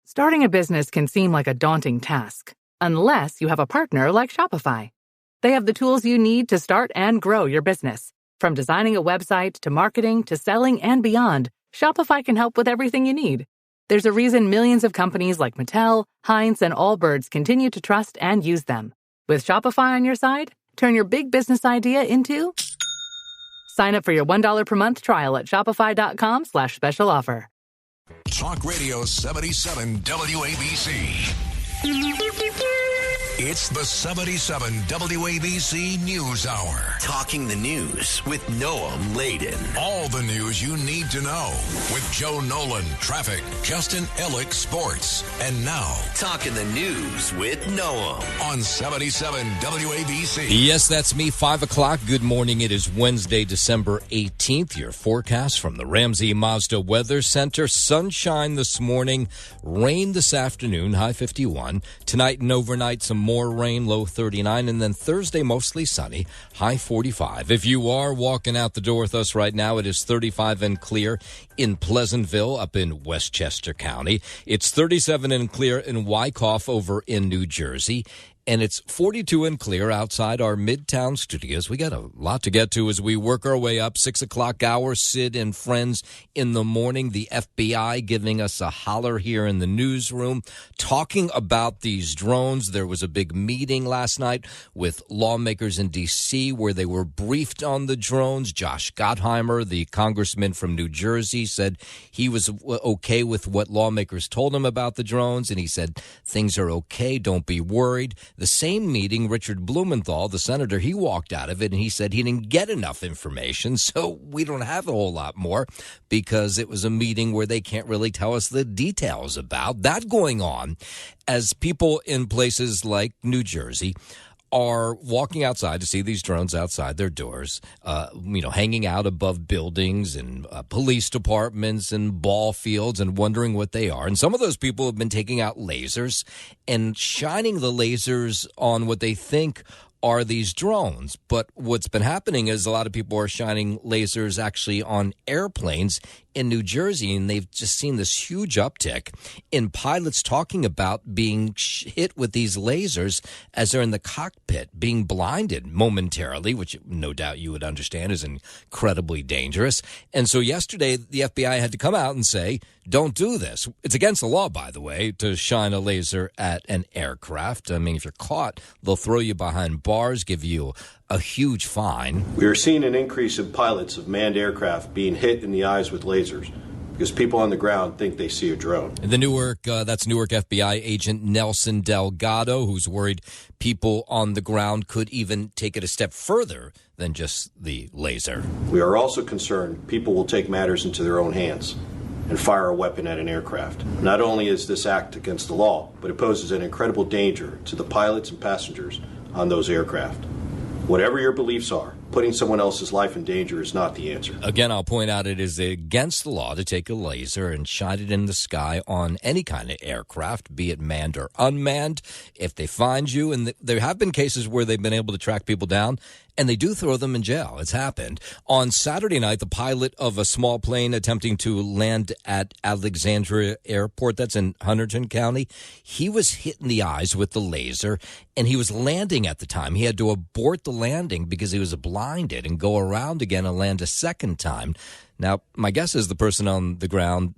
Starting a business can seem like a daunting task, unless you have a partner like Shopify. They have the tools you need to start and grow your business. From designing a website to marketing to selling and beyond, Shopify can help with everything you need. There's a reason millions of companies like Mattel, Heinz, and Allbirds continue to trust and use them. With Shopify on your side, turn your big business idea into... Sign up for your $1 per month trial at shopify.com/special offer. Talk Radio 77 WABC. It's the 77 WABC News Hour. Talking the news with Noam Laden. All the news you need to know with Joe Nolan, traffic, Justin Ellick, sports. And now, Talking the news with Noam on 77 WABC. Yes, that's me, 5 o'clock. Good morning. It is Wednesday, December 18th. Your forecast from the Ramsey Mazda Weather Center. Sunshine this morning, rain this afternoon, high 51. Tonight and overnight, some more rain, low 39, and then Thursday mostly sunny, high 45. If you are walking out the door with us right now, it is 35 and clear in Pleasantville up in Westchester County. It's 37 and clear in Wyckoff over in New Jersey. And it's 42 and clear outside our Midtown studios. We got a lot to get to as we work our way up. 6 o'clock hour, Sid and friends in the morning. The FBI giving us a holler here in the newsroom, talking about these drones. There was a big meeting last night with lawmakers in D.C. where they were briefed on the drones. Josh Gottheimer, the congressman from New Jersey, said he was okay with what lawmakers told him about the drones. And he said, things are okay. Don't be worried. The same meeting, Richard Blumenthal, the senator, he walked out of it and he said he didn't get enough information, so we don't have a whole lot more because it was a meeting where they can't really tell us the details about that going on as people in places like New Jersey are walking outside to see these drones outside their doors, hanging out above buildings and police departments and ball fields and wondering what they are. And some of those people have been taking out lasers and shining the lasers on what they think are these drones. But what's been happening is a lot of people are shining lasers actually on airplanes in New Jersey, and they've just seen this huge uptick in pilots talking about being hit with these lasers as they're in the cockpit, being blinded momentarily, which no doubt you would understand is incredibly dangerous. And so yesterday, the FBI had to come out and say, don't do this. It's against the law, by the way, to shine a laser at an aircraft. I mean, if you're caught, they'll throw you behind bars, give you a huge fine. We are seeing an increase in pilots of manned aircraft being hit in the eyes with lasers because people on the ground think they see a drone. The Newark FBI agent Nelson Delgado, who's worried people on the ground could even take it a step further than just the laser. We are also concerned people will take matters into their own hands and fire a weapon at an aircraft. Not only is this act against the law, but it poses an incredible danger to the pilots and passengers on those aircraft. Whatever your beliefs are, putting someone else's life in danger is not the answer. Again, I'll point out it is against the law to take a laser and shine it in the sky on any kind of aircraft, be it manned or unmanned. If they find you, and there have been cases where they've been able to track people down, and they do throw them in jail. It's happened. On Saturday night, the pilot of a small plane attempting to land at Alexandria Airport, that's in Hunterdon County, he was hit in the eyes with the laser, and he was landing at the time. He had to abort the landing because he was blinded and go around again and land a second time. Now, my guess is the person on the ground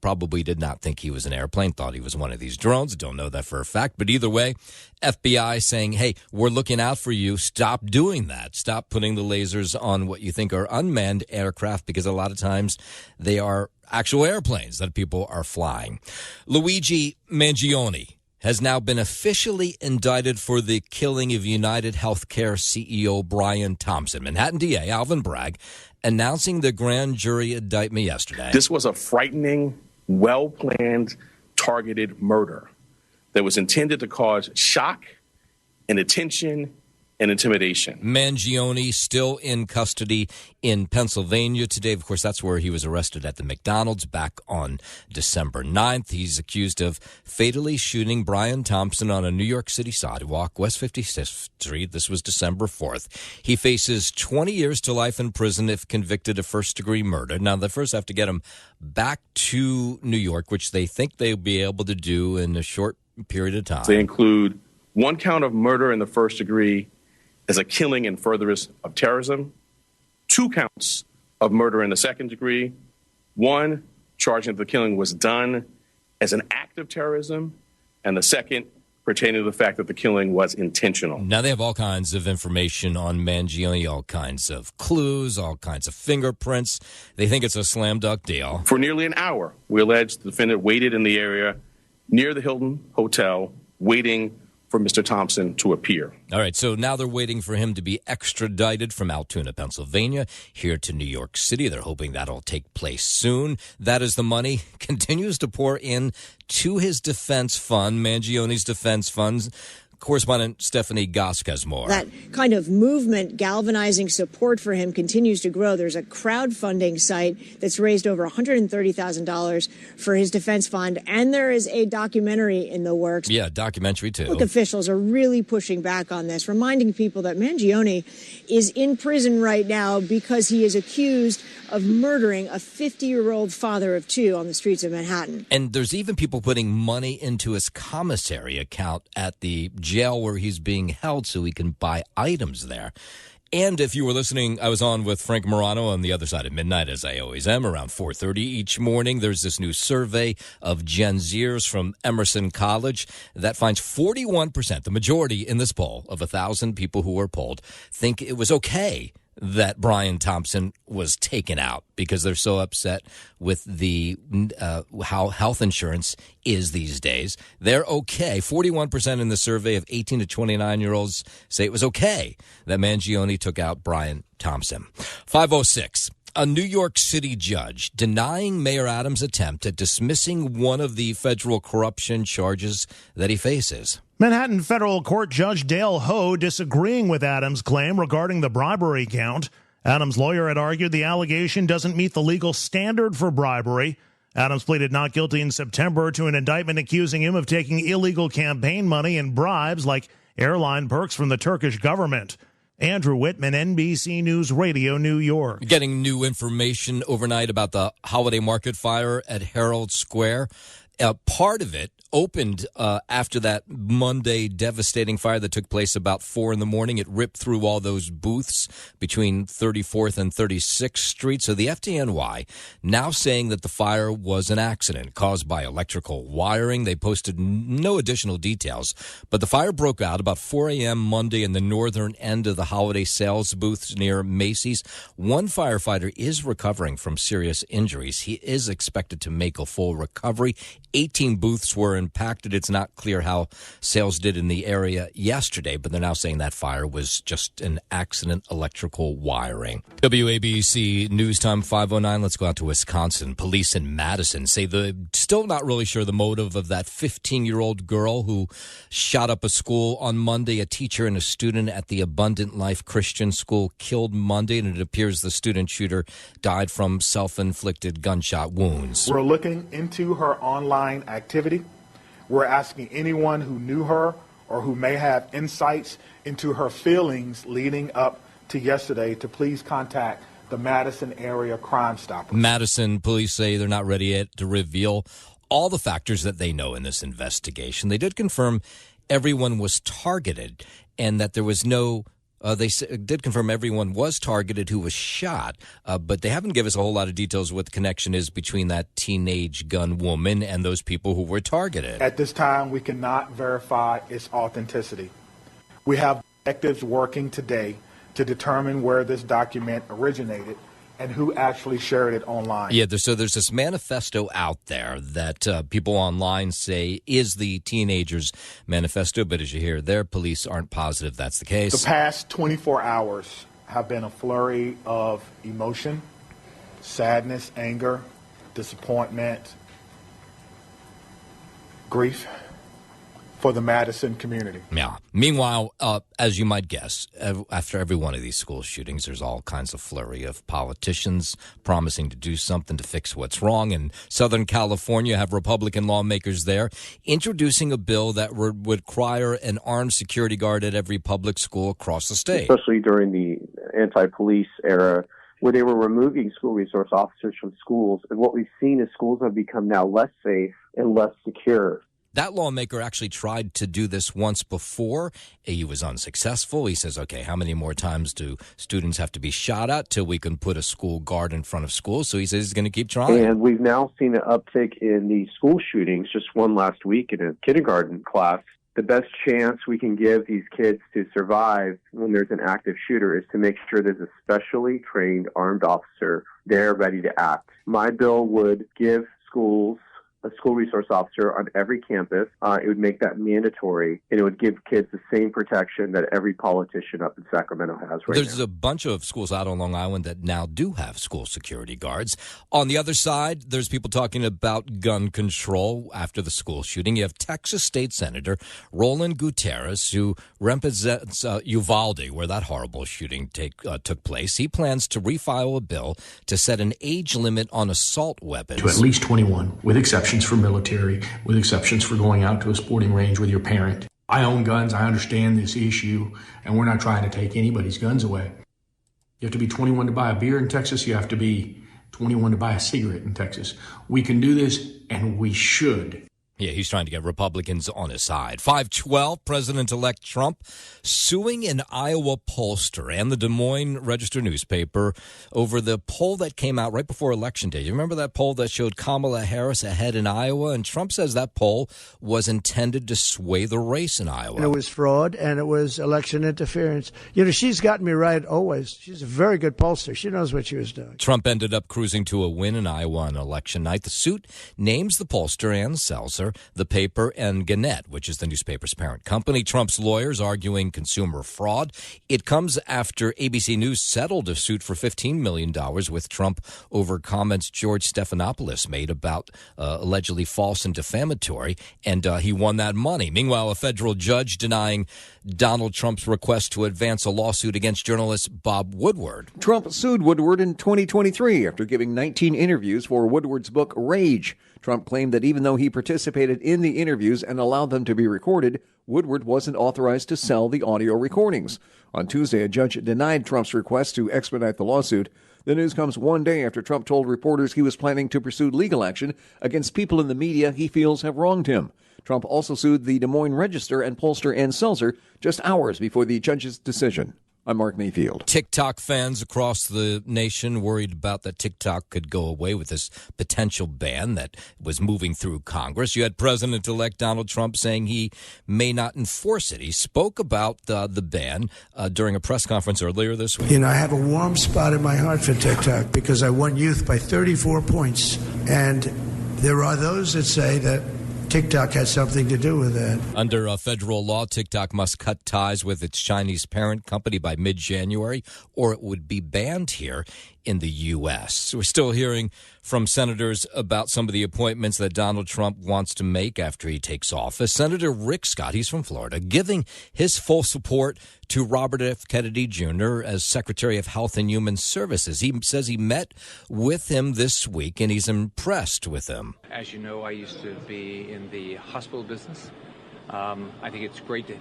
probably did not think he was an airplane, thought he was one of these drones. Don't know that for a fact. But either way, FBI saying, hey, we're looking out for you. Stop doing that. Stop putting the lasers on what you think are unmanned aircraft because a lot of times they are actual airplanes that people are flying. Luigi Mangione has now been officially indicted for the killing of United Healthcare CEO Brian Thompson. Manhattan DA Alvin Bragg announcing the grand jury indictment yesterday. This was a frightening, well-planned, targeted murder that was intended to cause shock and attention and intimidation. Mangione still in custody in Pennsylvania today. Of course, that's where he was arrested at the McDonald's back on December 9th. He's accused of fatally shooting Brian Thompson on a New York City sidewalk, West 56th Street. This was December 4th. He faces 20 years to life in prison if convicted of first-degree murder. Now, they first have to get him back to New York, which they think they'll be able to do in a short period of time. They include 1 count of murder in the first degree as a killing in furtherance of terrorism, 2 counts of murder in the second degree, 1 charging that the killing was done as an act of terrorism, and the second pertaining to the fact that the killing was intentional. Now, they have all kinds of information on Mangione, all kinds of clues, all kinds of fingerprints. They think it's a slam dunk deal. For nearly an hour, we allege the defendant waited in the area near the Hilton Hotel, waiting for Mr. Thompson to appear. All right, so now they're waiting for him to be extradited from Altoona, Pennsylvania, here to New York City. They're hoping that'll take place soon. That is the money continues to pour in to his defense fund, Mangione's defense funds. Correspondent Stephanie Gosk has more. That kind of movement galvanizing support for him continues to grow. There's a crowdfunding site that's raised over $130,000 for his defense fund, and there is a documentary in the works. Yeah, documentary too. Public officials are really pushing back on this, reminding people that Mangione is in prison right now because he is accused of murdering a 50-year-old father of 2 on the streets of Manhattan. And there's even people putting money into his commissary account at the jail where he's being held so he can buy items there. And if you were listening, I was on with Frank Morano on the other side of midnight, as I always am, around 4:30 each morning. There's this new survey of Gen Zers from Emerson College that finds 41%, the majority in this poll of 1,000 people who were polled, think it was okay that Brian Thompson was taken out because they're so upset with the how health insurance is these days. They're okay. 41% in the survey of 18 to 29-year-olds say it was okay that Mangione took out Brian Thompson. 5:06. A New York City judge denying Mayor Adams' attempt at dismissing one of the federal corruption charges that he faces. Manhattan federal court judge Dale Ho disagreeing with Adams' claim regarding the bribery count. Adams' lawyer had argued the allegation doesn't meet the legal standard for bribery. Adams pleaded not guilty in September to an indictment accusing him of taking illegal campaign money and bribes like airline perks from the Turkish government. Andrew Whitman, NBC News Radio, New York. Getting new information overnight about the holiday market fire at Herald Square. Part of it opened after that Monday devastating fire that took place about 4 in the morning. It ripped through all those booths between 34th and 36th Street. So the FDNY now saying that the fire was an accident caused by electrical wiring. They posted no additional details, but the fire broke out about 4 a.m. Monday in the northern end of the holiday sales booths near Macy's. One firefighter is recovering from serious injuries. He is expected to make a full recovery. 18 booths were impacted. It's not clear how sales did in the area yesterday, but they're now saying that fire was just an accident, electrical wiring. WABC News Time 5:09. Let's go out to Wisconsin. Police in Madison say they're still not really sure the motive of that 15-year-old girl who shot up a school on Monday. A teacher and a student at the Abundant Life Christian School killed Monday, and it appears the student shooter died from self-inflicted gunshot wounds. We're looking into her online activity. We're asking anyone who knew her or who may have insights into her feelings leading up to yesterday to please contact the Madison Area Crime Stoppers. Madison police say they're not ready yet to reveal all the factors that they know in this investigation. They did confirm everyone was targeted and that there was no they did confirm everyone was targeted who was shot, but they haven't given us a whole lot of details what the connection is between that teenage gun woman and those people who were targeted. At this time, we cannot verify its authenticity. We have detectives working today to determine where this document originated and who actually shared it online. Yeah, so there's this manifesto out there that people online say is the teenager's manifesto, but as you hear there, police aren't positive that's the case. The past 24 hours have been a flurry of emotion, sadness, anger, disappointment, grief, for the Madison community. Yeah. Meanwhile, as you might guess, after every one of these school shootings, there's all kinds of flurry of politicians promising to do something to fix what's wrong. In Southern California, have Republican lawmakers there introducing a bill that would require an armed security guard at every public school across the state. Especially during the anti-police era, where they were removing school resource officers from schools. And what we've seen is schools have become now less safe and less secure. That lawmaker actually tried to do this once before. He was unsuccessful. He says, okay, how many more times do students have to be shot at till we can put a school guard in front of school? So he says he's going to keep trying. And we've now seen an uptick in the school shootings, just one last week in a kindergarten class. The best chance we can give these kids to survive when there's an active shooter is to make sure there's a specially trained armed officer there ready to act. My bill would give schools a school resource officer on every campus. It would make that mandatory, and it would give kids the same protection that every politician up in Sacramento has right now. There's a bunch of schools out on Long Island that now do have school security guards. On the other side, there's people talking about gun control after the school shooting. You have Texas State Senator Roland Gutierrez, who represents Uvalde, where that horrible shooting took place. He plans to refile a bill to set an age limit on assault weapons. To at least 21, with exceptions for military, with exceptions for going out to a sporting range with your parent. I own guns. I understand this issue, and we're not trying to take anybody's guns away. You have to be 21 to buy a beer in Texas. You have to be 21 to buy a cigarette in Texas. We can do this, and we should. Yeah, he's trying to get Republicans on his side. 512, President-elect Trump suing an Iowa pollster and the Des Moines Register newspaper over the poll that came out right before Election Day. You remember that poll that showed Kamala Harris ahead in Iowa? And Trump says that poll was intended to sway the race in Iowa. And it was fraud, and it was election interference. You know, she's gotten me right always. She's a very good pollster. She knows what she was doing. Trump ended up cruising to a win in Iowa on election night. The suit names the pollster and Seltzer, the paper, and Gannett, which is the newspaper's parent company. Trump's lawyers arguing consumer fraud. It comes after ABC News settled a suit for $15 million with Trump over comments George Stephanopoulos made about allegedly false and defamatory, and he won that money. Meanwhile, a federal judge denying Donald Trump's request to advance a lawsuit against journalist Bob Woodward. Trump sued Woodward in 2023 after giving 19 interviews for Woodward's book Rage. Trump claimed that even though he participated in the interviews and allowed them to be recorded, Woodward wasn't authorized to sell the audio recordings. On Tuesday, a judge denied Trump's request to expedite the lawsuit. The news comes one day after Trump told reporters he was planning to pursue legal action against people in the media he feels have wronged him. Trump also sued the Des Moines Register and pollster Ann Seltzer just hours before the judge's decision. I'm Mark Mayfield. TikTok fans across the nation worried about that TikTok could go away with this potential ban that was moving through Congress. You had President-elect Donald Trump saying he may not enforce it. He spoke about the ban during a press conference earlier this week. You know, I have a warm spot in my heart for TikTok because I won youth by 34 points. And there are those that say that TikTok had something to do with that. Under federal law, TikTok must cut ties with its Chinese parent company by mid-January, or it would be banned here in the U.S. We're still hearing from senators about some of the appointments that Donald Trump wants to make after he takes office. Senator Rick Scott, he's from Florida, giving his full support to Robert F. Kennedy Jr. as Secretary of Health and Human Services. He says he met with him this week, and he's impressed with him. As you know, I used to be in the hospital business. I think it's great to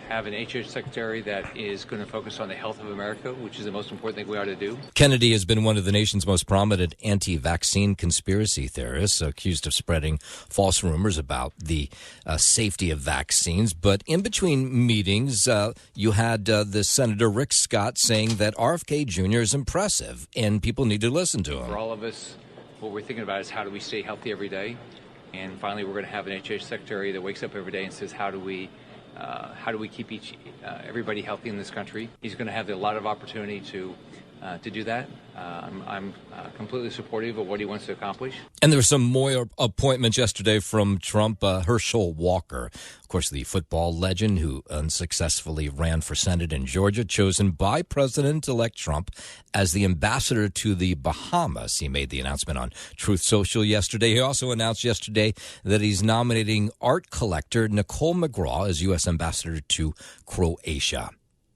have an HH secretary that is going to focus on the health of America, which is the most important thing we ought to do. Kennedy has been one of the nation's most prominent anti-vaccine conspiracy theorists, accused of spreading false rumors about the safety of vaccines. But in between meetings, you had this Senator Rick Scott saying that RFK Jr. is impressive and people need to listen to him. For all of us, what we're thinking about is how do we stay healthy every day? And finally, we're going to have an HH secretary that wakes up every day and says, how do we keep everybody healthy in this country? He's going to have a lot of opportunity to to do that. I'm completely supportive of what he wants to accomplish. And there were some more appointments yesterday from Trump. Herschel Walker, of course, the football legend who unsuccessfully ran for Senate in Georgia, chosen by President-elect Trump as the ambassador to the Bahamas. He made the announcement on Truth Social yesterday. He also announced yesterday that he's nominating art collector Nicole McGraw as U.S. ambassador to Croatia.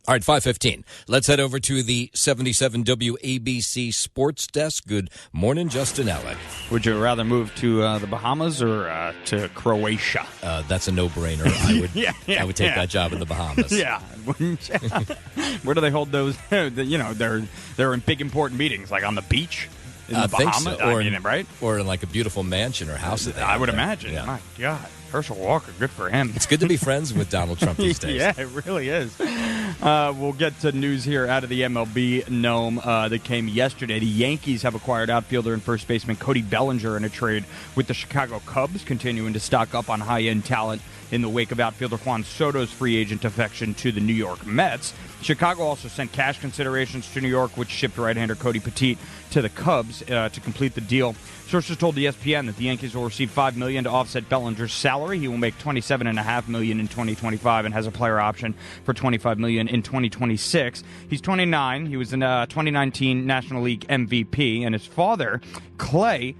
All right, 5:15. Let's head over to the 77 WABC Sports Desk. Good morning, Justin Ellick. Would you rather move to the Bahamas or to Croatia? That's a no-brainer. I would take that job in the Bahamas. Yeah. Where do they hold those? They're in big important meetings, like on the beach in the Bahamas, so. Right? Or in like a beautiful mansion or house. That I would imagine. Yeah. My God. Herschel Walker, good for him. It's good to be friends with Donald Trump these days. Yeah, it really is. We'll get to news here out of the MLB, Nome, that came yesterday. The Yankees have acquired outfielder and first baseman Cody Bellinger in a trade with the Chicago Cubs, continuing to stock up on high-end talent in the wake of outfielder Juan Soto's free agent defection to the New York Mets. Chicago also sent cash considerations to New York, which shipped right-hander Cody Petit to the Cubs to complete the deal. Sources told ESPN that the Yankees will receive $5 million to offset Bellinger's salary. He will make $27.5 million in 2025 and has a player option for $25 million in 2026. He's 29. He was a 2019 National League MVP, and his father, Clay,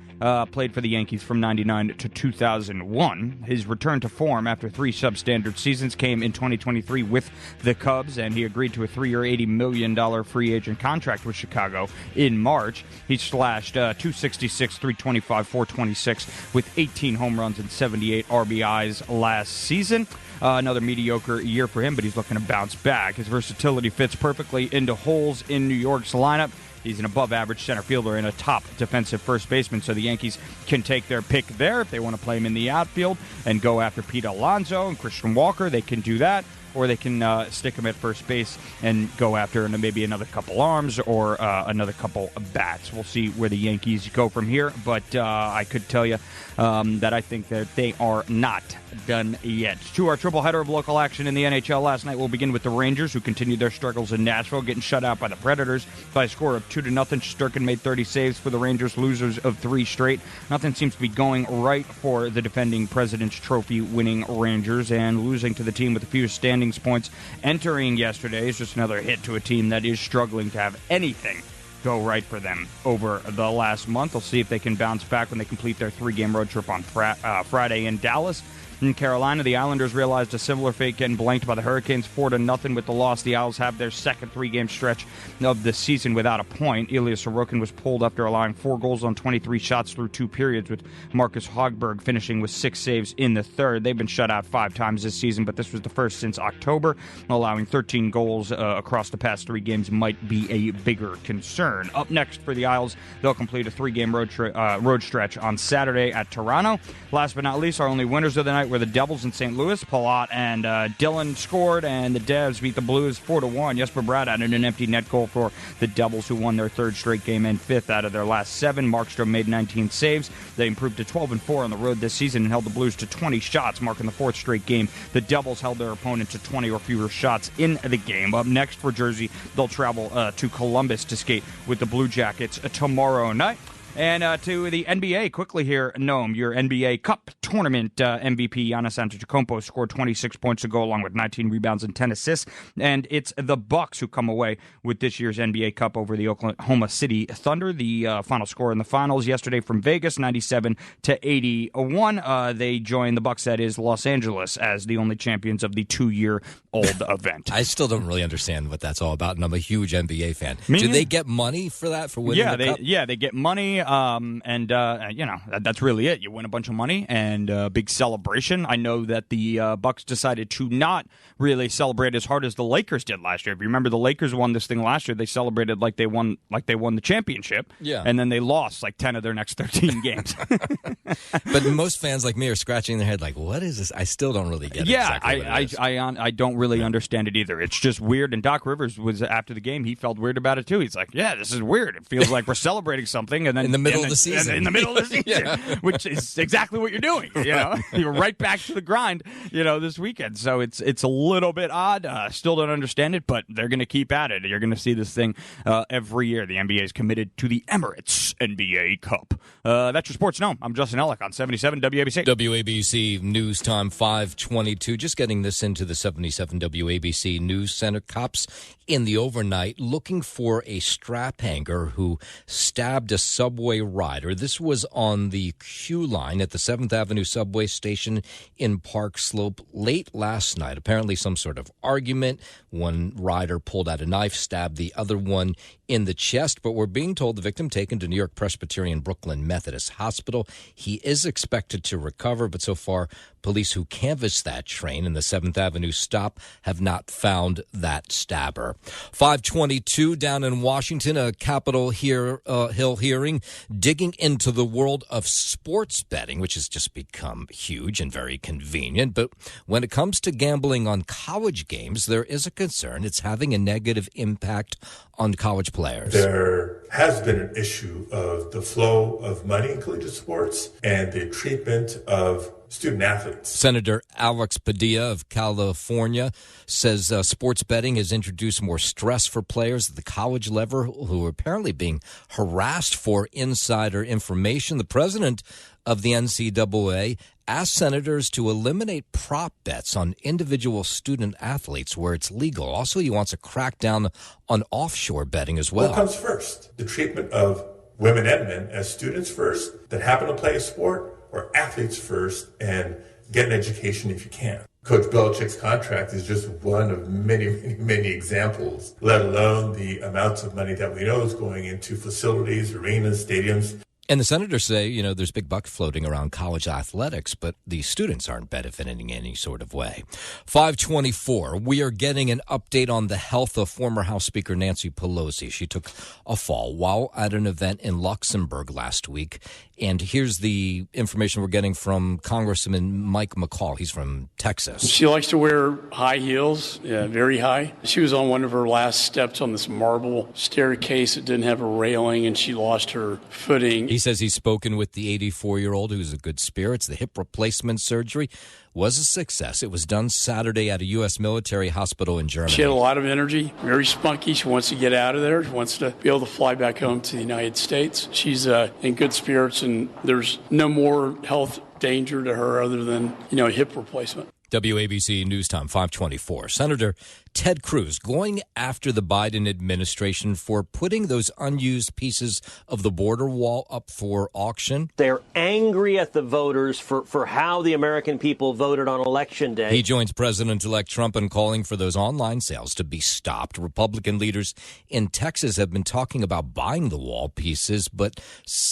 played for the Yankees from 1999 to 2001. His return to form after 3 substandard seasons came in 2023 with the Cubs, and he agreed to a 3-year, $80 million free agent contract with Chicago in March. He slashed .266, .325, .426 with 18 home runs and 78 RBIs last season. Another mediocre year for him, but he's looking to bounce back. His versatility fits perfectly into holes in New York's lineup. He's an above-average center fielder and a top defensive first baseman, so the Yankees can take their pick there. If they want to play him in the outfield and go after Pete Alonso and Christian Walker, they can do that. Or they can stick him at first base and go after maybe another couple arms or another couple of bats. We'll see where the Yankees go from here, but I could tell you that I think that they are not done yet. To our triple header of local action in the NHL last night, we'll begin with the Rangers, who continued their struggles in Nashville, getting shut out by the Predators by a score of 2-0. Shesterkin made 30 saves for the Rangers, losers of 3 straight. Nothing seems to be going right for the defending President's Trophy winning Rangers, and losing to the team with the fewest standings points entering yesterday is just another hit to a team that is struggling to have anything go right for them over the last month. We'll see if they can bounce back when they complete their 3-game road trip on Friday in Dallas. In Carolina, the Islanders realized a similar fate, getting blanked by the Hurricanes 4-0 with the loss. The Isles have their second 3-game stretch of the season without a point. Ilya Sorokin was pulled after allowing 4 goals on 23 shots through 2 periods, with Marcus Hogberg finishing with 6 saves in the third. They've been shut out 5 times this season, but this was the first since October. Allowing 13 goals across the past 3 games might be a bigger concern. Up next for the Isles, they'll complete a 3-game road stretch on Saturday at Toronto. Last but not least, our only winners of the night were the Devils in St. Louis. Palat and Dillon scored, and the Devs beat the Blues 4-1. Jesper Bratt added an empty net goal for the Devils, who won their 3rd straight game and 5th out of their last 7. Markstrom made 19 saves. They improved to 12-4 on the road this season and held the Blues to 20 shots, marking the 4th straight game. The Devils held their opponent to 20 or fewer shots in the game. Up next for Jersey, they'll travel to Columbus to skate with the Blue Jackets tomorrow night. And to the NBA, quickly here, Noam, your NBA Cup Tournament MVP, Giannis Antetokounmpo, scored 26 points to go, along with 19 rebounds and 10 assists. And it's the Bucks who come away with this year's NBA Cup over the Oklahoma City Thunder. The final score in the finals yesterday from Vegas, 97-81. They joined the Bucks, that is Los Angeles, as the only champions of the 2-year-old event. I still don't really understand what that's all about, and I'm a huge NBA fan. Do they get money for that, for winning the Cup? Yeah, they get money. That's really it. You win a bunch of money and a big celebration. I know that the Bucks decided to not really celebrate as hard as the Lakers did last year. If you remember, the Lakers won this thing last year. They celebrated like they won the championship. Yeah. And then they lost like 10 of their next 13 games. But most fans like me are scratching their head like, what is this? I still don't really get exactly what it is. I don't really understand it either. It's just weird. And Doc Rivers was, after the game, he felt weird about it too. He's like, yeah, this is weird. It feels like we're celebrating something, and then in the middle of the season. In the middle of the season, which is exactly what you're doing. You're right back to the grind, this weekend. So it's a little bit odd. Still don't understand it, but they're going to keep at it. You're going to see this thing every year. The NBA is committed to the Emirates NBA Cup. That's your Sports Now. I'm Justin Ellick on 77 WABC. WABC News Time 5:22. Just getting this into the 77 WABC News Center. Cops in the overnight looking for a strap hanger who stabbed a subway rider. This was on the Q line at the 7th Avenue subway station in Park Slope late last night. Apparently some sort of argument. One rider pulled out a knife, stabbed the other one in the chest, but we're being told the victim taken to New York Presbyterian Brooklyn Methodist Hospital. He is expected to recover, but so far police who canvassed that train in the 7th Avenue stop have not found that stabber. 5:22 down in Washington, a Capitol Hill hearing digging into the world of sports betting, which has just become huge and very convenient. But when it comes to gambling on college games, there is a concern it's having a negative impact on college players. There has been an issue of the flow of money in collegiate sports and the treatment of student athletes. Senator Alex Padilla of California says sports betting has introduced more stress for players at the college level who are apparently being harassed for insider information. The president of the NCAA asked senators to eliminate prop bets on individual student athletes where it's legal. Also, he wants a crackdown on offshore betting as well. What comes first? The treatment of women and men as students first that happen to play a sport, or athletes first and get an education if you can? Coach Belichick's contract is just one of many, many, many examples, let alone the amounts of money that we know is going into facilities, arenas, stadiums. And the senators say, there's big bucks floating around college athletics, but the students aren't benefiting in any sort of way. 5:24, we are getting an update on the health of former House Speaker Nancy Pelosi. She took a fall while at an event in Luxembourg last week. And here's the information we're getting from Congressman Mike McCall. He's from Texas. She likes to wear high heels, very high. She was on one of her last steps on this marble staircase that didn't have a railing, and she lost her footing. He says he's spoken with the 84-year-old who's in good spirits. The hip replacement surgery was a success. It was done Saturday at a U.S. military hospital in Germany. She had a lot of energy, very spunky. She wants to get out of there. She wants to be able to fly back home to the United States. She's in good spirits, and there's no more health danger to her other than, hip replacement. WABC News Time 5:24. Senator Ted Cruz going after the Biden administration for putting those unused pieces of the border wall up for auction. They're angry at the voters for how the American people voted on Election Day. He joins President-elect Trump in calling for those online sales to be stopped. Republican leaders in Texas have been talking about buying the wall pieces, but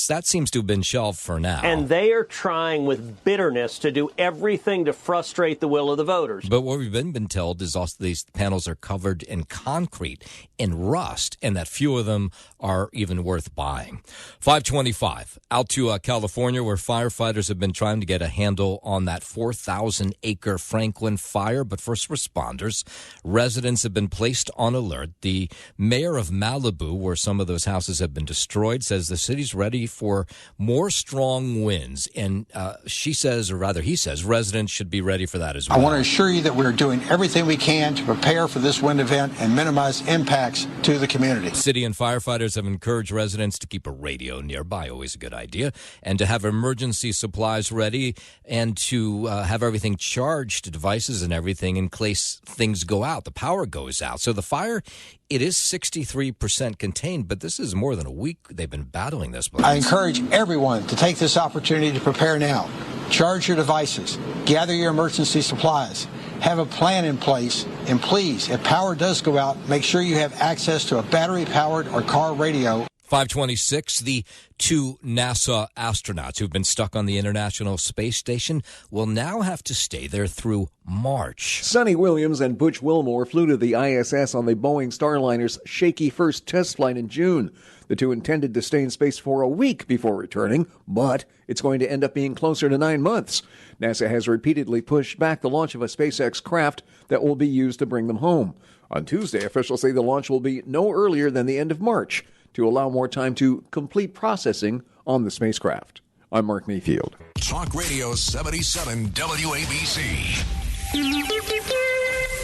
that seems to have been shelved for now. And they are trying with bitterness to do everything to frustrate the will of the voters. But what we've been told is also these panels are covered in concrete and rust, and that few of them are even worth buying. 5:25, out to California, where firefighters have been trying to get a handle on that 4,000-acre Franklin fire. But first responders, residents have been placed on alert. The mayor of Malibu, where some of those houses have been destroyed, says the city's ready for more strong winds. And she says, or rather he says, residents should be ready for that as well. I want to assure you that we're doing everything we can to prepare for this wind event and minimize impacts to the community. City and firefighters have encouraged residents to keep a radio nearby, always a good idea, and to have emergency supplies ready and to have everything charged, devices and everything, in case things go out, the power goes out. So the fire, it is 63% contained, but this is more than a week they've been battling this. I encourage everyone to take this opportunity to prepare now. Charge your devices, gather your emergency supplies, have a plan in place, and please, if power does go out, make sure you have access to a battery-powered or car radio. 5:26, the two NASA astronauts who've been stuck on the International Space Station will now have to stay there through March. Sonny Williams and Butch Wilmore flew to the ISS on the Boeing Starliner's shaky first test flight in June. The two intended to stay in space for a week before returning, but it's going to end up being closer to 9 months. NASA has repeatedly pushed back the launch of a SpaceX craft that will be used to bring them home. On Tuesday, officials say the launch will be no earlier than the end of March. to allow more time to complete processing on the spacecraft. I'm Mark Mayfield. Talk Radio 77 WABC.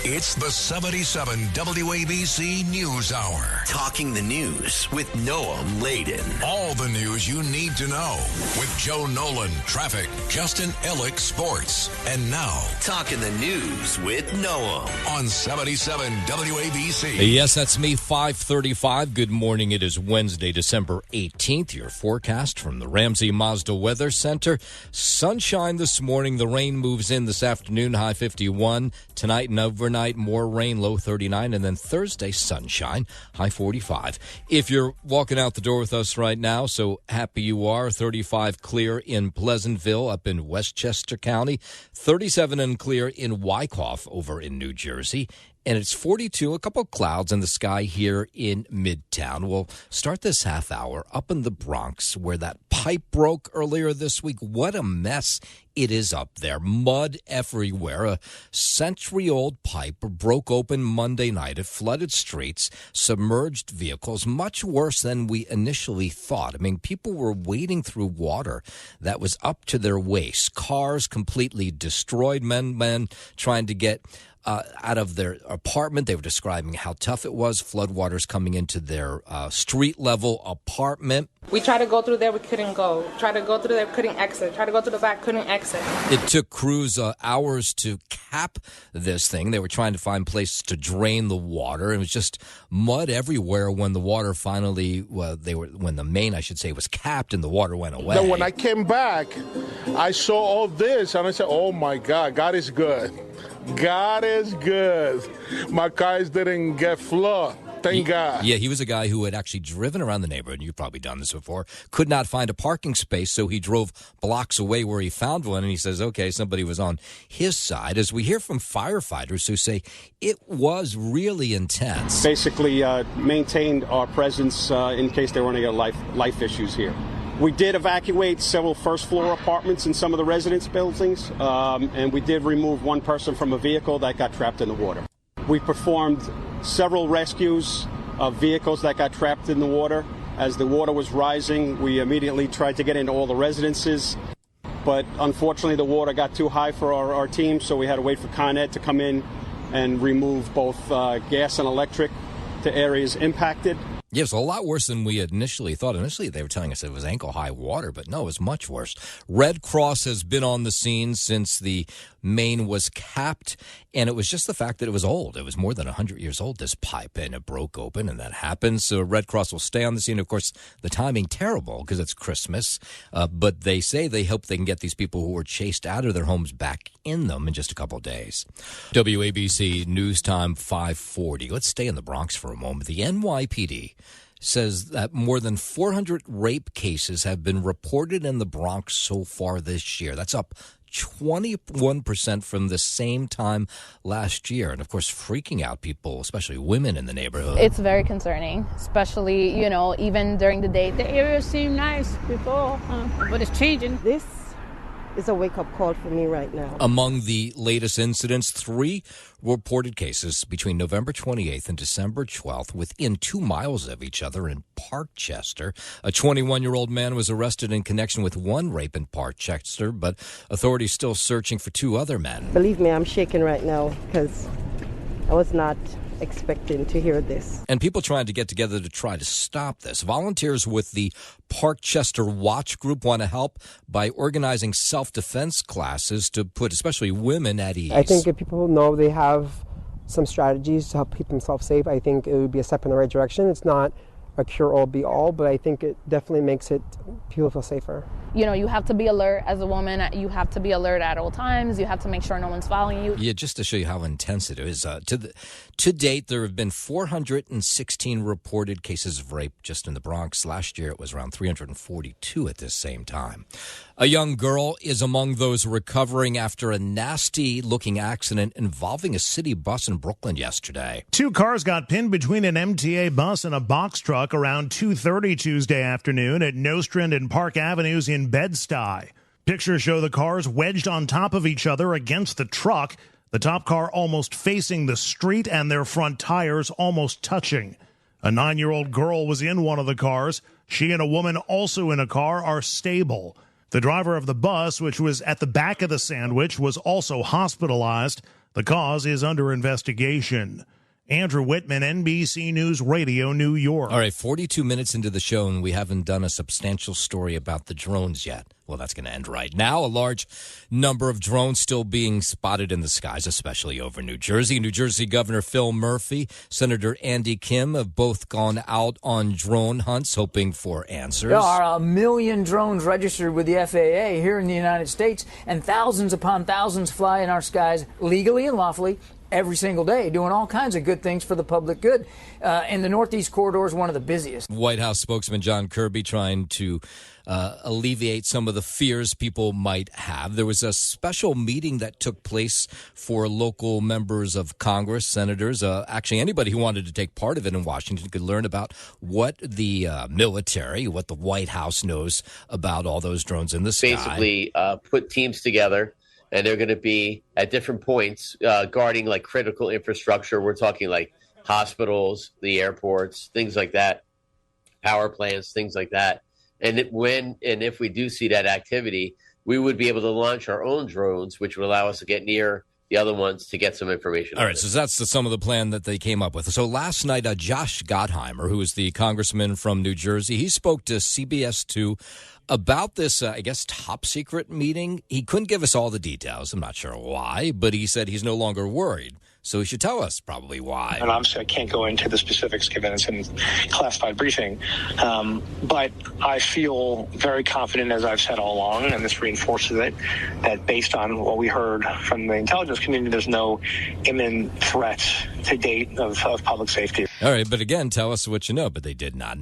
It's the 77 WABC News Hour. Talking the news with Noam Laden. All the news you need to know with Joe Nolan, traffic, Justin Ellick, sports. And now, Talking the news with Noam on 77 WABC. Yes, that's me, 5:35. Good morning. It is Wednesday, December 18th. Your forecast from the Ramsey Mazda Weather Center. Sunshine this morning. The rain moves in this afternoon, high 51. Tonight and overnight, more rain, low 39. And then Thursday, sunshine, high 45. If you're walking out the door with us right now, so happy you are. 35 clear in Pleasantville up in Westchester County. 37 and clear in Wyckoff over in New Jersey. And it's 42, a couple of clouds in the sky here in Midtown. We'll start this half hour up in the Bronx where that pipe broke earlier this week. What a mess it is up there. Mud everywhere. A century-old pipe broke open Monday night. It flooded streets, submerged vehicles, much worse than we initially thought. I mean, people were wading through water that was up to their waist. Cars completely destroyed. Men trying to get out of their apartment. They were describing how tough it was. Floodwaters coming into their street-level apartment. We tried to go through there, we couldn't go. Tried to go through there, couldn't exit. Tried to go through the back, couldn't exit. It took crews hours to cap this thing. They were trying to find places to drain the water. It was just mud everywhere when the water finally, when the main, I should say, was capped and the water went away. Then when I came back, I saw all this and I said, oh my God, God is good. God is good. My cars didn't get flooded. Thank God. Yeah, he was a guy who had actually driven around the neighborhood. You've probably done this before. Could not find a parking space, so he drove blocks away where he found one, and he says, okay, somebody was on his side. As we hear from firefighters who say it was really intense. Basically maintained our presence in case there were any life issues here. We did evacuate several first-floor apartments in some of the residence buildings, and we did remove one person from a vehicle that got trapped in the water. We performed several rescues of vehicles that got trapped in the water. As the water was rising, we immediately tried to get into all the residences, but unfortunately the water got too high for our team, so we had to wait for Con Ed to come in and remove both gas and electric to areas impacted. Yeah, it was a lot worse than we initially thought. Initially, they were telling us it was ankle-high water, but no, it was much worse. Red Cross has been on the scene since the main was capped, and it was just the fact that it was old. It was more than 100 years old, this pipe, and it broke open, and that happened. So Red Cross will stay on the scene. Of course, the timing terrible because it's Christmas, but they say they hope they can get these people who were chased out of their homes back in them in just a couple of days. WABC News Time 540. Let's stay in the Bronx for a moment. The NYPD says that more than 400 rape cases have been reported in the Bronx so far this year. That's up 21% from the same time last year. And, of course, freaking out people, especially women in the neighborhood. It's very concerning, especially, even during the day. The area seemed nice before, but it's changing. This is a wake-up call for me right now. Among the latest incidents, 3 reported cases between November 28th and December 12th within 2 miles of each other in Parkchester. A 21-year-old man was arrested in connection with one rape in Parkchester, but authorities still searching for 2 other men. Believe me, I'm shaking right now because I was not expecting to hear this. And people trying to get together to try to stop this. Volunteers with the Parkchester Watch Group want to help by organizing self-defense classes to put especially women at ease. I think if people know they have some strategies to help keep themselves safe, I think it would be a step in the right direction. It's not a cure-all, be-all, but I think it definitely makes people feel safer. You have to be alert as a woman. You have to be alert at all times. You have to make sure no one's following you. Yeah, just to show you how intense it is. To date, there have been 416 reported cases of rape just in the Bronx. Last year, it was around 342 at this same time. A young girl is among those recovering after a nasty-looking accident involving a city bus in Brooklyn yesterday. 2 cars got pinned between an MTA bus and a box truck around 2:30 Tuesday afternoon at Nostrand and Park Avenues in Bed-Stuy. Pictures show the cars wedged on top of each other against the truck, the top car almost facing the street and their front tires almost touching. A 9-year-old girl was in one of the cars. She and a woman also in a car are stable. The driver of the bus, which was at the back of the sandwich, was also hospitalized. The cause is under investigation. Andrew Whitman, NBC News Radio, New York. All right, 42 minutes into the show, and we haven't done a substantial story about the drones yet. Well, that's going to end right now. A large number of drones still being spotted in the skies, especially over New Jersey. New Jersey Governor Phil Murphy, Senator Andy Kim have both gone out on drone hunts, hoping for answers. There are 1 million drones registered with the FAA here in the United States, and thousands upon thousands fly in our skies legally and lawfully every single day, doing all kinds of good things for the public good. And the Northeast Corridor is one of the busiest. White House spokesman John Kirby trying to alleviate some of the fears people might have. There was a special meeting that took place for local members of Congress, senators, actually anybody who wanted to take part of it in Washington could learn about what the military, what the White House knows about all those drones in the sky. Basically put teams together, and they're going to be at different points guarding like critical infrastructure. We're talking like hospitals, the airports, things like that, power plants, things like that. And if we do see that activity, we would be able to launch our own drones, which would allow us to get near the other ones to get some information. All right, so that's some of the plan that they came up with. So last night, Josh Gottheimer, who is the congressman from New Jersey, he spoke to CBS 2 about this, I guess, top secret meeting. He couldn't give us all the details. I'm not sure why, but he said he's no longer worried. So he should tell us probably why. And obviously I can't go into the specifics given it's in classified briefing. But I feel very confident, as I've said all along, and this reinforces it, that based on what we heard from the intelligence community, there's no imminent threat to date of public safety. All right, but again, tell us what you know. But they did not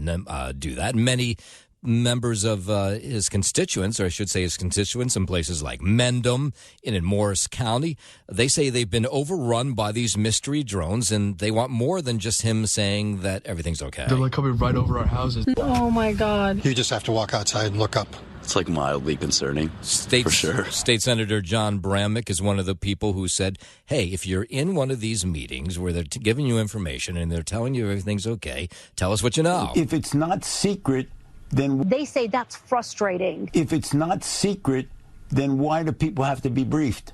do that. Many members of his constituents, or I should say his constituents in places like Mendham and in Morris County, they say they've been overrun by these mystery drones, and they want more than just him saying that everything's okay. They're like coming right over our houses. Oh, my God. You just have to walk outside and look up. It's like mildly concerning, for sure. State Senator John Bramnick is one of the people who said, hey, if you're in one of these meetings where they're giving you information and they're telling you everything's okay, tell us what you know. If it's not secret, then they say that's frustrating. If it's not secret, then why do people have to be briefed?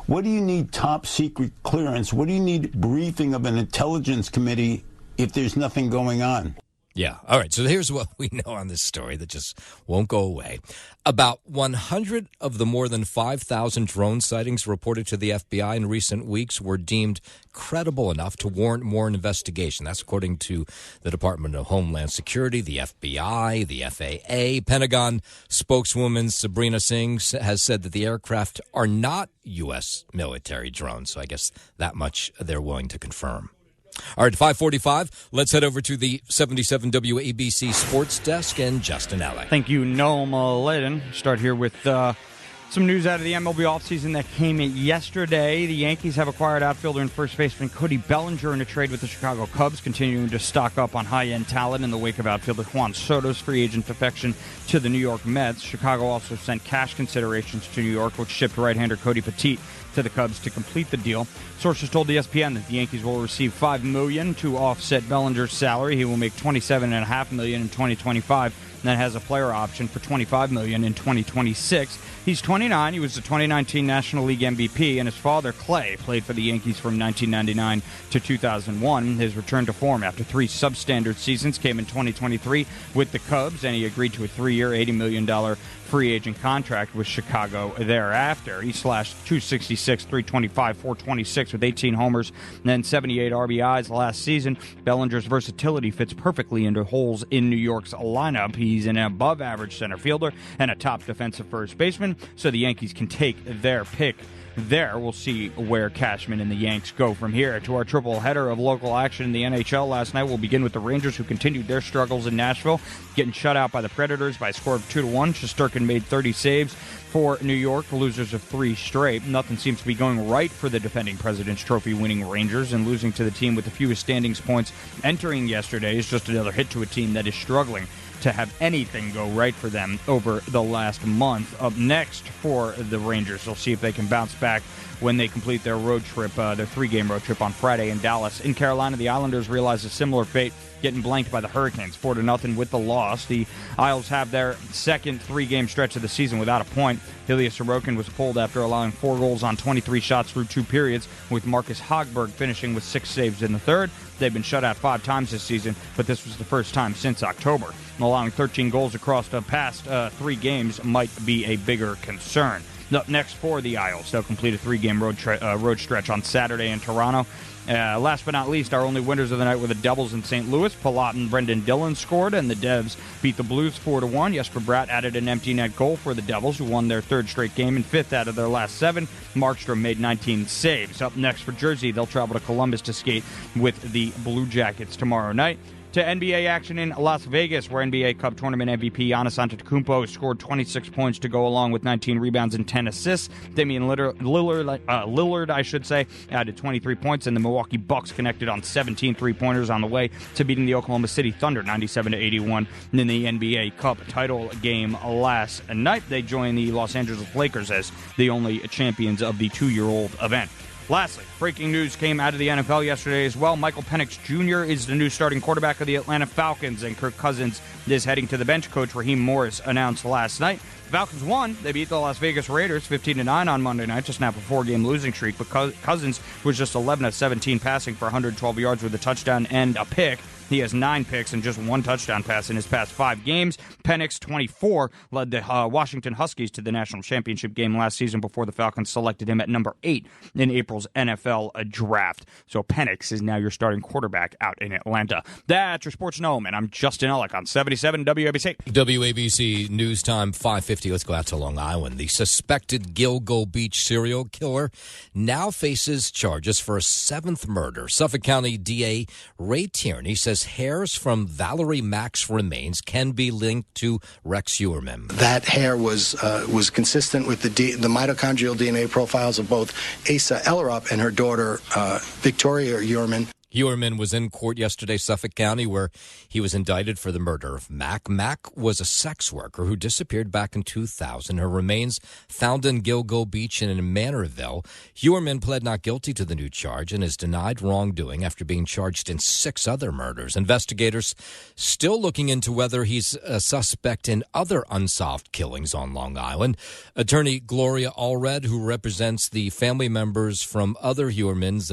What do you need top secret clearance? What do you need briefing of an intelligence committee if there's nothing going on? Yeah. All right. So here's what we know on this story that just won't go away. About 100 of the more than 5,000 drone sightings reported to the FBI in recent weeks were deemed credible enough to warrant more investigation. That's according to the Department of Homeland Security, the FBI, the FAA. Pentagon spokeswoman Sabrina Singh has said that the aircraft are not U.S. military drones. So I guess that much they're willing to confirm. All right, 5:45. Let's head over to the 77 WABC Sports Desk and Justin Alec. Thank you, Noam Laden. Start here with some news out of the MLB offseason that came in yesterday. The Yankees have acquired outfielder and first baseman Cody Bellinger in a trade with the Chicago Cubs, continuing to stock up on high-end talent in the wake of outfielder Juan Soto's free agent defection to the New York Mets. Chicago also sent cash considerations to New York, which shipped right-hander Cody Petit to the Cubs to complete the deal. Sources told ESPN that the Yankees will receive $5 million to offset Bellinger's salary. He will make $27.5 million in 2025. And that has a player option for $25 million in 2026. He's 29. He was the 2019 National League MVP, and his father, Clay, played for the Yankees from 1999 to 2001. His return to form after 3 substandard seasons came in 2023 with the Cubs, and he agreed to a 3-year, $80 million free agent contract with Chicago thereafter. He slashed .266, .325, .426 with 18 homers and then 78 RBIs last season. Bellinger's versatility fits perfectly into holes in New York's lineup. He's an above-average center fielder and a top defensive first baseman, so the Yankees can take their pick there. We'll see where Cashman and the Yanks go from here. To our triple header of local action in the NHL last night, we'll begin with the Rangers, who continued their struggles in Nashville, getting shut out by the Predators by a score of 2-1. Shesterkin made 30 saves for New York, losers of 3 straight. Nothing seems to be going right for the defending President's Trophy winning Rangers, and losing to the team with the fewest standings points entering yesterday is just another hit to a team that is struggling to have anything go right for them over the last month. Up next for the Rangers, they'll see if they can bounce back when they complete their road trip, their 3-game road trip on Friday in Dallas. In Carolina, the Islanders realized a similar fate, getting blanked by the Hurricanes 4-0 with the loss. The Isles have their second 3-game stretch of the season without a point. Ilya Sorokin was pulled after allowing 4 goals on 23 shots through 2 periods, with Marcus Hogberg finishing with 6 saves in the third. They've been shut out 5 times this season, but this was the first time since October. Allowing 13 goals across the past 3 games might be a bigger concern. Up next for the Isles, they'll complete a 3-game road stretch on Saturday in Toronto. Last but not least, our only winners of the night were the Devils in St. Louis. Palat and Brendan Dillon scored, and the Devs beat the Blues 4-1. Jesper Bratt added an empty net goal for the Devils, who won their 3rd straight game and 5th out of their last 7. Markstrom made 19 saves. Up next for Jersey, they'll travel to Columbus to skate with the Blue Jackets tomorrow night. To NBA action in Las Vegas, where NBA Cup Tournament MVP Giannis Antetokounmpo scored 26 points to go along with 19 rebounds and 10 assists. Damian Lillard, added 23 points, and the Milwaukee Bucks connected on 17 three-pointers on the way to beating the Oklahoma City Thunder 97-81 in the NBA Cup title game last night. They joined the Los Angeles Lakers as the only champions of the 2-year-old event. Lastly, breaking news came out of the NFL yesterday as well. Michael Penix Jr. is the new starting quarterback of the Atlanta Falcons, and Kirk Cousins is heading to the bench. Coach Raheem Morris announced last night. The Falcons won. They beat the Las Vegas Raiders 15-9 on Monday night to snap a 4-game losing streak, but Cousins was just 11 of 17 passing for 112 yards with a touchdown and a pick. He has 9 picks and just 1 touchdown pass in his past 5 games. Penix, 24, led the Washington Huskies to the national championship game last season before the Falcons selected him at number 8 in April's NFL draft. So Penix is now your starting quarterback out in Atlanta. That's your Sports Gnome, and I'm Justin Ellick on 77 WABC. WABC News Time 5:50. Let's go out to Long Island. The suspected Gilgo Beach serial killer now faces charges for a 7th murder. Suffolk County DA Ray Tierney says hairs from Valerie Mack's remains can be linked to Rex Heuermann. That hair was consistent with the mitochondrial DNA profiles of both Asa Ellerup and her daughter Victoria Heuermann. Heuermann was in court yesterday, Suffolk County, where he was indicted for the murder of Mack. Mack was a sex worker who disappeared back in 2000. Her remains found in Gilgo Beach and in Manorville. Heuermann pled not guilty to the new charge and is denied wrongdoing after being charged in 6 other murders. Investigators still looking into whether he's a suspect in other unsolved killings on Long Island. Attorney Gloria Allred, who represents the family members from other Heuermanns,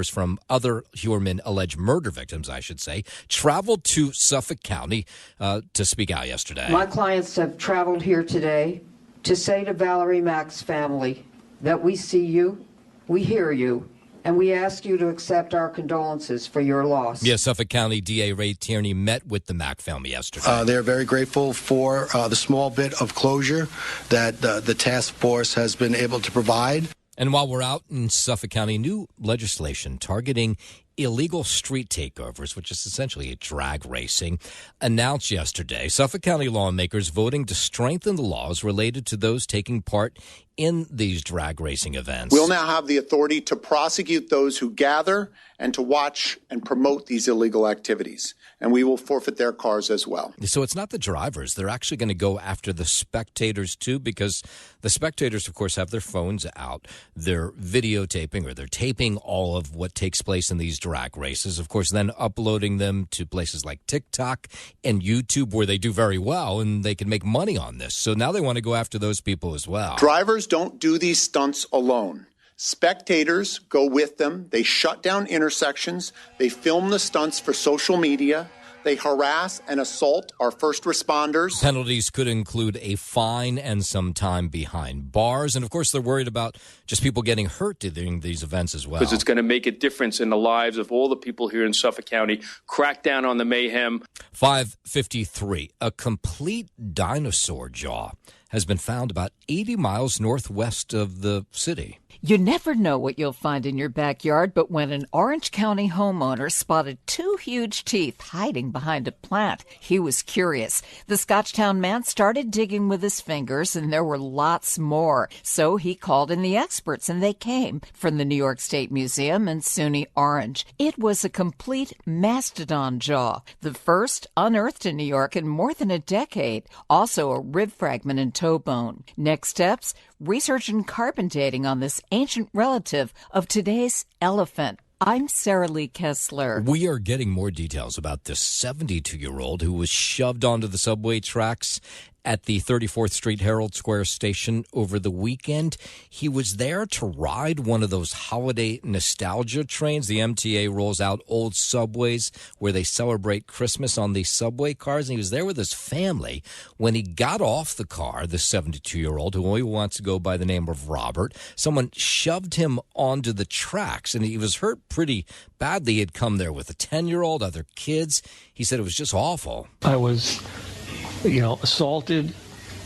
from other Heuermann alleged murder victims, I should say, traveled to Suffolk County to speak out yesterday. My clients have traveled here today to say to Valerie Mack's family that we see you, we hear you, and we ask you to accept our condolences for your loss. Yes, Suffolk County DA Ray Tierney met with the Mack family yesterday. They're very grateful for the small bit of closure that the task force has been able to provide. And while we're out in Suffolk County, new legislation targeting illegal street takeovers, which is essentially drag racing, announced yesterday. Suffolk County lawmakers voting to strengthen the laws related to those taking part in these drag racing events. We'll now have the authority to prosecute those who gather and to watch and promote these illegal activities. And we will forfeit their cars as well. So it's not the drivers. They're actually going to go after the spectators, too, because the spectators, of course, have their phones out. They're videotaping or they're taping all of what takes place in these drag races, of course, then uploading them to places like TikTok and YouTube, where they do very well and they can make money on this. So now they want to go after those people as well. Drivers don't do these stunts alone. Spectators go with them. They shut down intersections. They film the stunts for social media. They harass and assault our first responders. Penalties could include a fine and some time behind bars. And, of course, they're worried about just people getting hurt during these events as well. Because it's going to make a difference in the lives of all the people here in Suffolk County. Crack down on the mayhem. 5:53. A complete dinosaur jaw has been found about 80 miles northwest of the city. You never know what you'll find in your backyard, but when an Orange County homeowner spotted two huge teeth hiding behind a plant, he was curious. The Scotchtown man started digging with his fingers, and there were lots more. So he called in the experts, and they came from the New York State Museum and SUNY Orange. It was a complete mastodon jaw, the first unearthed in New York in more than a decade. Also a rib fragment and toe bone. Next steps, research and carbon dating on this ancient relative of today's elephant. I'm Sarah Lee Kessler. We are getting more details about this 72-year-old who was shoved onto the subway tracks at the 34th Street Herald Square station over the weekend. He was there to ride one of those holiday nostalgia trains. The MTA rolls out old subways where they celebrate Christmas on these subway cars. And he was there with his family. When he got off the car, the 72-year-old, who only wants to go by the name of Robert, someone shoved him onto the tracks, and he was hurt pretty badly. He had come there with a 10-year-old, other kids. He said it was just awful. I was assaulted.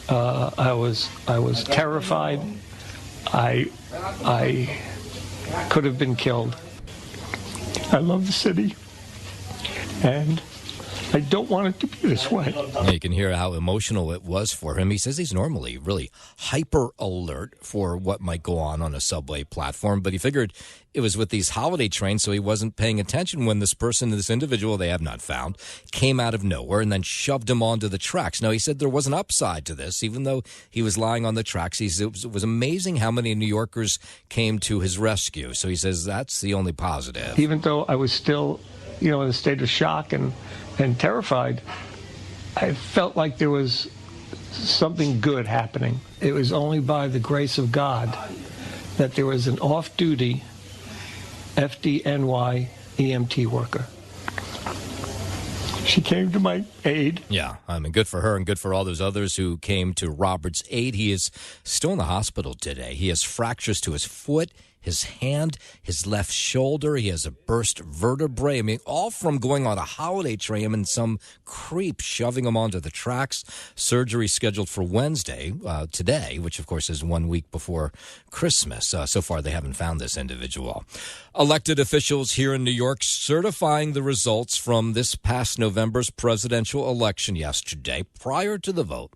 I was terrified. I could have been killed. I love the city, and I don't want it to be this way. You can hear how emotional it was for him. He says he's normally really hyper alert for what might go on a subway platform, but he figured it was with these holiday trains, so he wasn't paying attention when this individual they have not found, came out of nowhere and then shoved him onto the tracks. Now, he said there was an upside to this, even though he was lying on the tracks. He said it was amazing how many New Yorkers came to his rescue. So he says that's the only positive. Even though I was still, in a state of shock and terrified, I felt like there was something good happening. It was only by the grace of God that there was an off-duty FDNY EMT worker. She came to my aid. Yeah, good for her and good for all those others who came to Robert's aid. He is still in the hospital today. He has fractures to his foot, his hand, his left shoulder. He has a burst vertebrae. All from going on a holiday train and some creep shoving him onto the tracks. Surgery scheduled for Wednesday, today, which of course is 1 week before Christmas. So far, they haven't found this individual. Elected officials here in New York certifying the results from this past November's presidential election yesterday prior to the vote.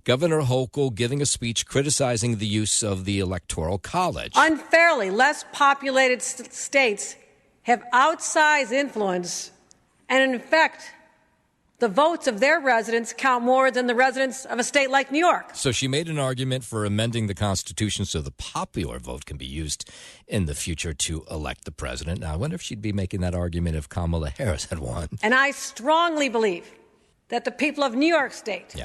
Governor Hochul giving a speech criticizing the use of the Electoral College. Unfairly less populated states have outsized influence, and in fact, the votes of their residents count more than the residents of a state like New York. So she made an argument for amending the Constitution so the popular vote can be used in the future to elect the president. Now, I wonder if she'd be making that argument if Kamala Harris had won. And I strongly believe that the people of New York State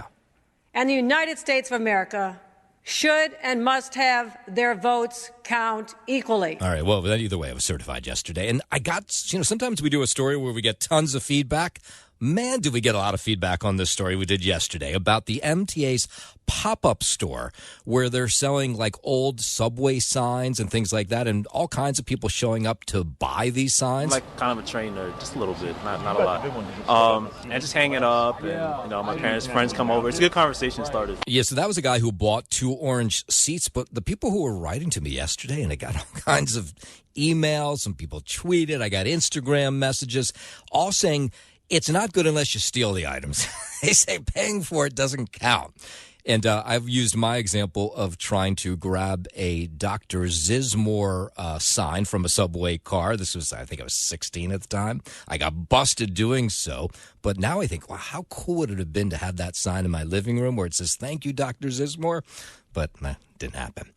and the United States of America should and must have their votes count equally. All right. Well, either way, I was certified yesterday. And I got, sometimes we do a story where we get tons of feedback. Man, did we get a lot of feedback on this story we did yesterday about the MTA's pop-up store where they're selling like old subway signs and things like that, and all kinds of people showing up to buy these signs. I'm like kind of a train nerd, just a little bit, not a lot. And just hanging up, and my parents, friends come over. It's a good conversation started. Yeah, so that was a guy who bought 2 orange seats, but the people who were writing to me yesterday, and I got all kinds of emails, some people tweeted, I got Instagram messages, all saying it's not good unless you steal the items. They say paying for it doesn't count. And I've used my example of trying to grab a Dr. Zizmore sign from a subway car. This was, I think I was 16 at the time. I got busted doing so. But now I think, wow, how cool would it have been to have that sign in my living room where it says, "Thank you, Dr. Zizmore?" But didn't happen.